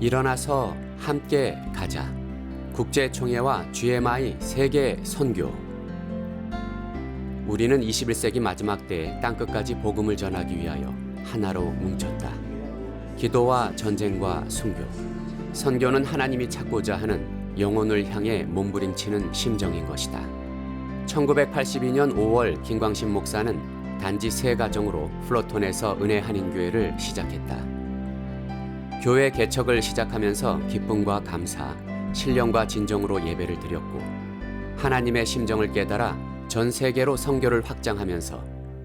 일어나서 함께 가자. 국제총회와 GMI 세계 선교. 우리는 21세기 마지막 때에 땅끝까지 복음을 전하기 위하여 하나로 뭉쳤다. 기도와 전쟁과 순교. 선교는 하나님이 찾고자 하는 영혼을 향해 몸부림치는 심정인 것이다. 1982년 5월 김광신 목사는 단지 3가정으로 플로톤에서 은혜 한인교회를 시작했다. 교회 개척을 시작하면서 기쁨과 감사, 신령과 진정으로 예배를 드렸고 하나님의 심정을 깨달아 전 세계로 선교를 확장하면서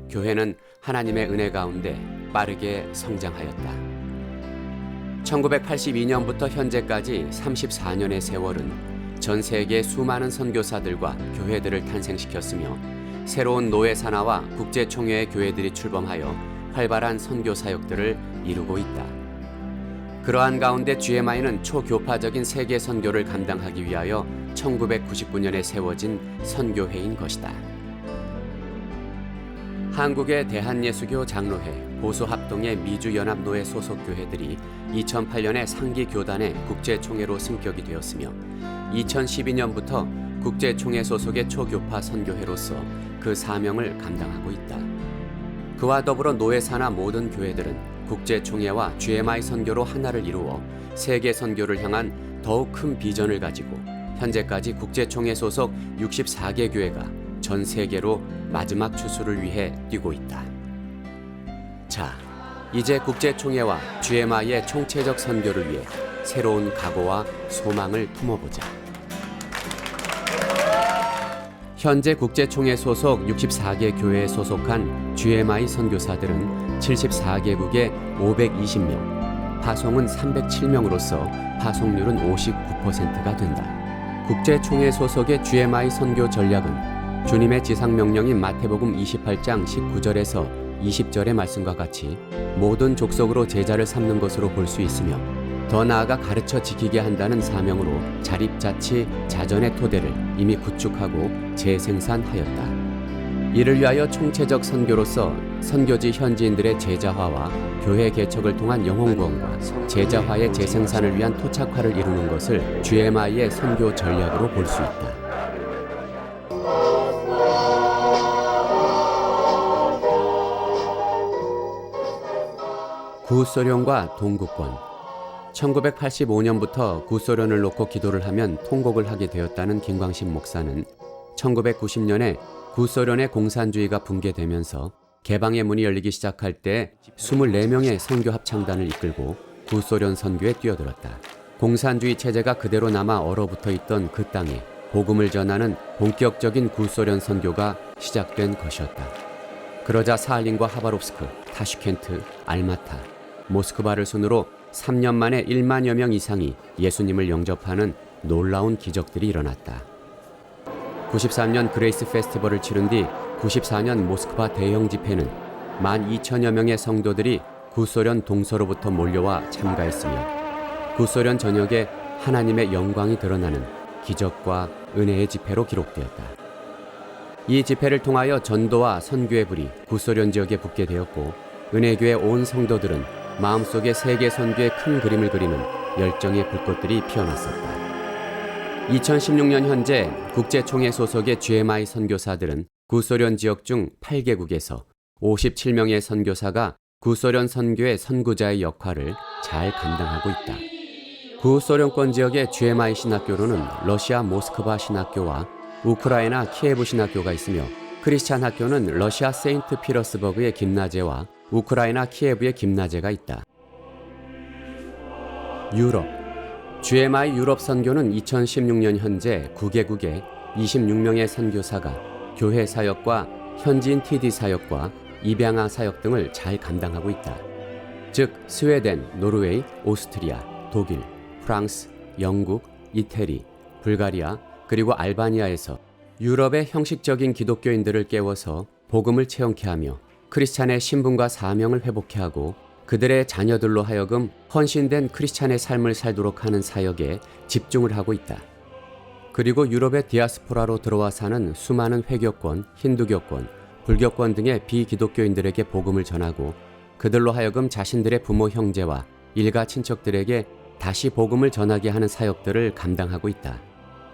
교회는 하나님의 은혜 가운데 빠르게 성장하였다. 1982년부터 현재까지 34년의 세월은 전 세계 수많은 선교사들과 교회들을 탄생시켰으며 새로운 노예 산하와 국제총회의 교회들이 출범하여 활발한 선교 사역들을 이루고 있다. 그러한 가운데 GMI는 초교파적인 세계 선교를 감당하기 위하여 1999년에 세워진 선교회인 것이다. 한국의 대한예수교 장로회, 보수합동의 미주연합노회 소속 교회들이 2008년에 상기교단의 국제총회로 승격이 되었으며 2012년부터 국제총회 소속의 초교파 선교회로서 그 사명을 감당하고 있다. 그와 더불어 노예사나 모든 교회들은 국제총회와 GMI 선교로 하나를 이루어 세계 선교를 향한 더욱 큰 비전을 가지고 현재까지 국제총회 소속 64개 교회가 전 세계로 마지막 추수를 위해 뛰고 있다. 자, 이제 국제총회와 GMI의 총체적 선교를 위해 새로운 각오와 소망을 품어보자. 현재 국제총회 소속 64개 교회에 소속한 GMI 선교사들은 74개국에 520명, 파송은 307명으로서 파송률은 59%가 된다. 국제총회 소속의 GMI 선교 전략은 주님의 지상명령인 마태복음 28장 19절에서 20절의 말씀과 같이 모든 족속으로 제자를 삼는 것으로 볼 수 있으며 더 나아가 가르쳐 지키게 한다는 사명으로 자립자치 자전의 토대를 이미 구축하고 재생산하였다. 이를 위하여 총체적 선교로서 선교지 현지인들의 제자화와 교회 개척을 통한 영혼구원과 제자화의 재생산을 위한 토착화를 이루는 것을 GMI의 선교 전략으로 볼 수 있다. 구소련과 동구권. 1985년부터 구소련을 놓고 기도를 하면 통곡을 하게 되었다는 김광신 목사는 1990년에 구소련의 공산주의가 붕괴되면서 개방의 문이 열리기 시작할 때 24명의 선교 합창단을 이끌고 구소련 선교에 뛰어들었다. 공산주의 체제가 그대로 남아 얼어붙어 있던 그 땅에 복음을 전하는 본격적인 구소련 선교가 시작된 것이었다. 그러자 사할린과 하바롭스크, 타슈켄트, 알마타, 모스크바를 순으로 3년 만에 1만여 명 이상이 예수님을 영접하는 놀라운 기적들이 일어났다. 93년 그레이스 페스티벌을 치른 뒤 94년 모스크바 대형 집회는 12,000여 명의 성도들이 구소련 동서로부터 몰려와 참가했으며 구소련 전역에 하나님의 영광이 드러나는 기적과 은혜의 집회로 기록되었다. 이 집회를 통하여 전도와 선교의 불이 구소련 지역에 붙게 되었고 은혜교회 온 성도들은 마음속에 세계 선교의 큰 그림을 그리는 열정의 불꽃들이 피어났었다. 2016년 현재 국제총회 소속의 GMI 선교사들은 구소련 지역 중 8개국에서 57명의 선교사가 구소련 선교의 선구자의 역할을 잘 감당하고 있다. 구소련권 지역의 GMI 신학교로는 러시아 모스크바 신학교와 우크라이나 키예브 신학교가 있으며 크리스찬 학교는 러시아 세인트 피터스버그의 김나제와 우크라이나 키예브의 김나제가 있다. 유럽. GMI 유럽 선교는 2016년 현재 9개국에 26명의 선교사가 교회 사역과 현지인 TD 사역과 입양아 사역 등을 잘 감당하고 있다. 즉 스웨덴, 노르웨이, 오스트리아, 독일, 프랑스, 영국, 이태리, 불가리아 그리고 알바니아에서 유럽의 형식적인 기독교인들을 깨워서 복음을 체험케 하며 크리스찬의 신분과 사명을 회복케 하고 그들의 자녀들로 하여금 헌신된 크리스찬의 삶을 살도록 하는 사역에 집중을 하고 있다. 그리고 유럽의 디아스포라로 들어와 사는 수많은 회교권, 힌두교권, 불교권 등의 비기독교인들에게 복음을 전하고 그들로 하여금 자신들의 부모 형제와 일가 친척들에게 다시 복음을 전하게 하는 사역들을 감당하고 있다.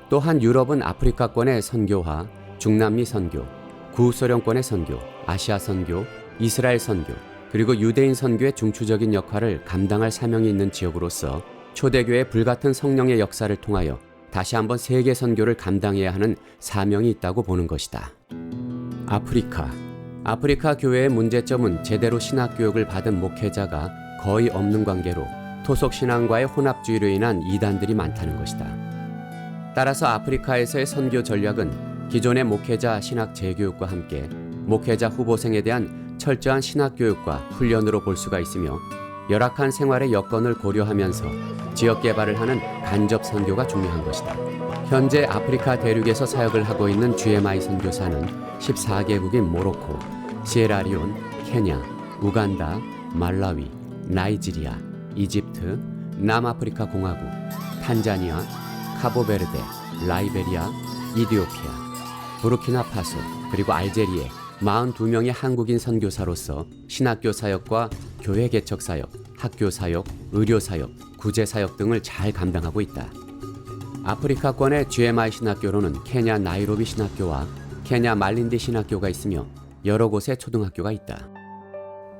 또한 유럽은 아프리카권의 선교화, 중남미 선교, 구소련권의 선교, 아시아 선교, 이스라엘 선교, 그리고 유대인 선교의 중추적인 역할을 감당할 사명이 있는 지역으로서 초대교회 불같은 성령의 역사를 통하여 다시 한번 세계 선교를 감당해야 하는 사명이 있다고 보는 것이다. 아프리카 교회의 문제점은 제대로 신학교육을 받은 목회자가 거의 없는 관계로 토속 신앙과의 혼합주의로 인한 이단들이 많다는 것이다. 따라서 아프리카에서의 선교 전략은 기존의 목회자 신학 재교육과 함께 목회자 후보생에 대한 철저한 신학교육과 훈련으로 볼 수가 있으며 열악한 생활의 여건을 고려하면서 지역 개발을 하는 간접 선교가 중요한 것이다. 현재 아프리카 대륙에서 사역을 하고 있는 GMI 선교사는 14개국인 모로코, 시에라리온, 케냐, 우간다, 말라위, 나이지리아, 이집트, 남아프리카 공화국, 탄자니아, 카보베르데, 라이베리아, 이디오피아, 부르키나파소, 그리고 알제리에 42명의 한국인 선교사로서 신학교 사역과 교회 개척 사역, 학교 사역, 의료 사역, 구제 사역 등을 잘 감당하고 있다. 아프리카권의 GMI 신학교로는 케냐 나이로비 신학교와 케냐 말린디 신학교가 있으며 여러 곳에 초등학교가 있다.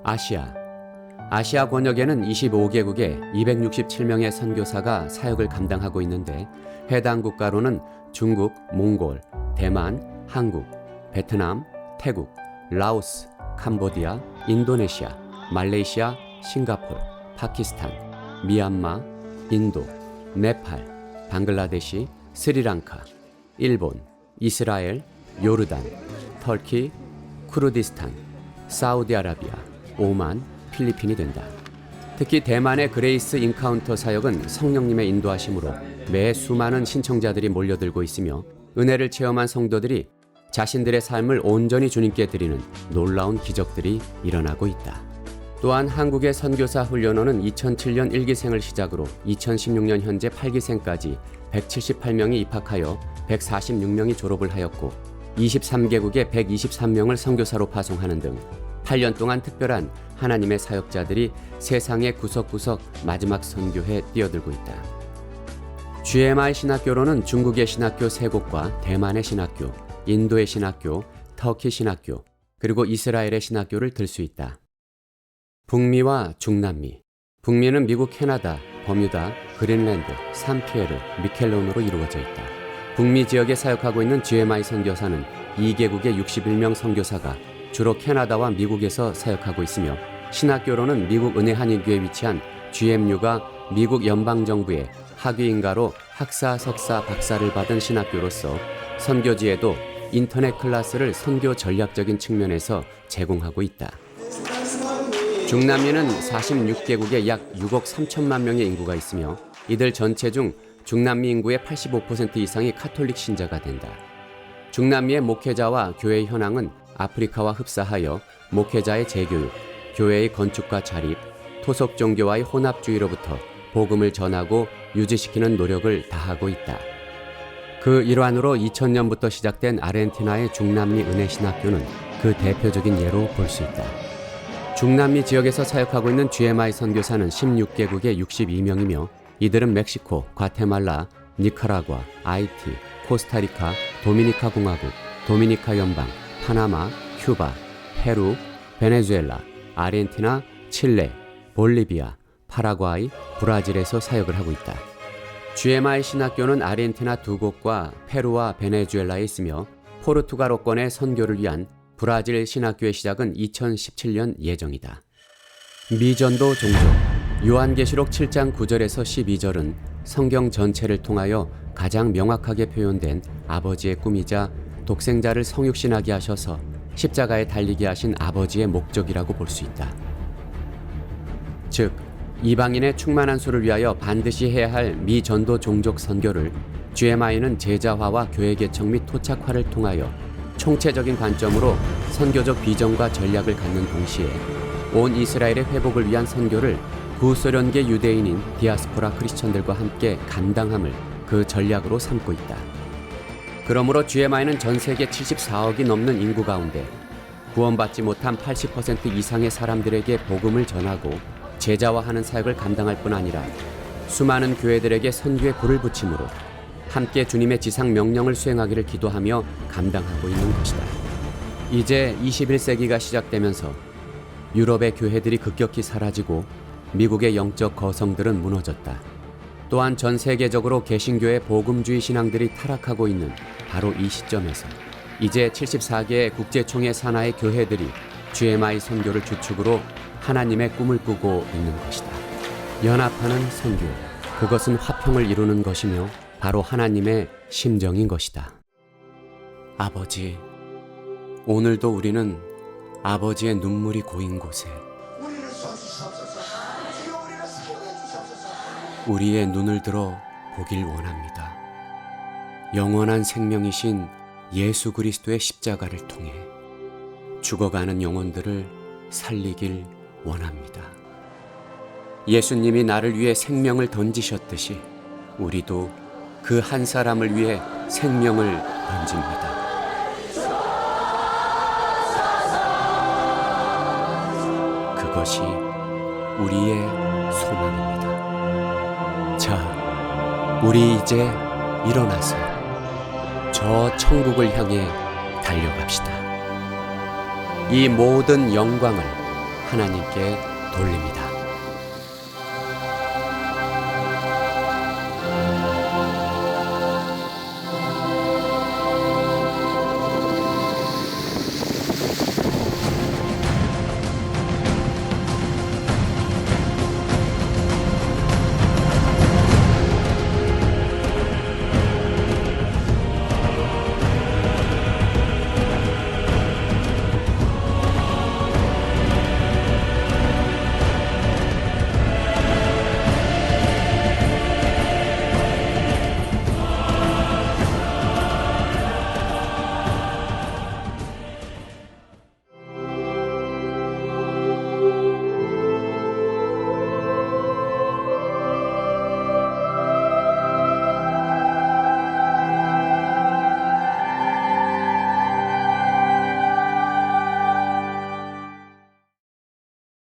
아시아 권역에는 25개국에 267명의 선교사가 사역을 감당하고 있는데 해당 국가로는 중국, 몽골, 대만, 한국, 베트남, 태국, 라오스, 캄보디아, 인도네시아, 말레이시아, 싱가포르, 파키스탄, 미얀마, 인도, 네팔, 방글라데시, 스리랑카, 일본, 이스라엘, 요르단, 터키, 쿠르디스탄, 사우디아라비아, 오만, 필리핀이 된다. 특히 대만의 그레이스 인카운터 사역은 성령님의 인도하심으로 매 수많은 신청자들이 몰려들고 있으며 은혜를 체험한 성도들이 자신들의 삶을 온전히 주님께 드리는 놀라운 기적들이 일어나고 있다. 또한 한국의 선교사 훈련원은 2007년 1기생을 시작으로 2016년 현재 8기생까지 178명이 입학하여 146명이 졸업을 하였고 23개국에 123명을 선교사로 파송하는 등 8년 동안 특별한 하나님의 사역자들이 세상의 구석구석 마지막 선교에 뛰어들고 있다. GMI 신학교로는 중국의 신학교 3곳과 대만의 신학교, 인도의 신학교, 터키 신학교, 그리고 이스라엘의 신학교를 들 수 있다. 북미와 중남미. 북미는 미국, 캐나다, 버뮤다, 그린랜드, 산피에르, 미켈론으로 이루어져 있다. 북미 지역에 사역하고 있는 GMI 선교사는 2개국의 61명 선교사가 주로 캐나다와 미국에서 사역하고 있으며 신학교로는 미국 은혜 한인교에 위치한 GMU가 미국 연방정부의 학위인가로 학사, 석사, 박사를 받은 신학교로서 선교지에도 인터넷 클래스를 선교 전략적인 측면에서 제공하고 있다. 중남미는 46개국에 약 6억 3천만 명의 인구가 있으며 이들 전체 중 중남미 인구의 85% 이상이 카톨릭 신자가 된다. 중남미의 목회자와 교회의 현황은 아프리카와 흡사하여 목회자의 재교육, 교회의 건축과 자립, 토속 종교와의 혼합주의로부터 복음을 전하고 유지시키는 노력을 다하고 있다. 그 일환으로 2000년부터 시작된 아르헨티나의 중남미 은혜신학교는 그 대표적인 예로 볼 수 있다. 중남미 지역에서 사역하고 있는 GMI 선교사는 16개국에 62명이며 이들은 멕시코, 과테말라, 니카라과, 아이티, 코스타리카, 도미니카 공화국, 도미니카 연방, 파나마, 쿠바, 페루, 베네수엘라, 아르헨티나, 칠레, 볼리비아, 파라과이, 브라질에서 사역을 하고 있다. GMI 신학교는 아르헨티나 2곳과 페루와 베네수엘라에 있으며 포르투갈어권의 선교를 위한 브라질 신학교의 시작은 2017년 예정이다. 미전도 종족. 요한계시록 7장 9절에서 12절은 성경 전체를 통하여 가장 명확하게 표현된 아버지의 꿈이자 독생자를 성육신하게 하셔서 십자가에 달리게 하신 아버지의 목적이라고 볼 수 있다. 즉, 이방인의 충만한 수를 위하여 반드시 해야 할 미전도 종족 선교를 GMI는 제자화와 교회 개척 및 토착화를 통하여 총체적인 관점으로 선교적 비전과 전략을 갖는 동시에 온 이스라엘의 회복을 위한 선교를 구소련계 유대인인 디아스포라 크리스천들과 함께 감당함을 그 전략으로 삼고 있다. 그러므로 GMI는 전 세계 74억이 넘는 인구 가운데 구원받지 못한 80% 이상의 사람들에게 복음을 전하고 제자화하는 사역을 감당할 뿐 아니라 수많은 교회들에게 선교의 불을 붙임으로 함께 주님의 지상 명령을 수행하기를 기도하며 감당하고 있는 것이다. 이제 21세기가 시작되면서 유럽의 교회들이 급격히 사라지고 미국의 영적 거성들은 무너졌다. 또한 전 세계적으로 개신교의 복음주의 신앙들이 타락하고 있는 바로 이 시점에서 이제 74개의 국제총회 산하의 교회들이 GMI 선교를 주축으로 하나님의 꿈을 꾸고 있는 것이다. 연합하는 선교, 그것은 화평을 이루는 것이며 바로 하나님의 심정인 것이다. 아버지, 오늘도 우리는 아버지의 눈물이 고인 곳에 우리의 눈을 들어 보길 원합니다. 영원한 생명이신 예수 그리스도의 십자가를 통해 죽어가는 영혼들을 살리길 원합니다. 예수님이 나를 위해 생명을 던지셨듯이 우리도 그 한 사람을 위해 생명을 던집니다. 그것이 우리의 소망입니다. 자, 우리 이제 일어나서 저 천국을 향해 달려갑시다. 이 모든 영광을 하나님께 돌립니다.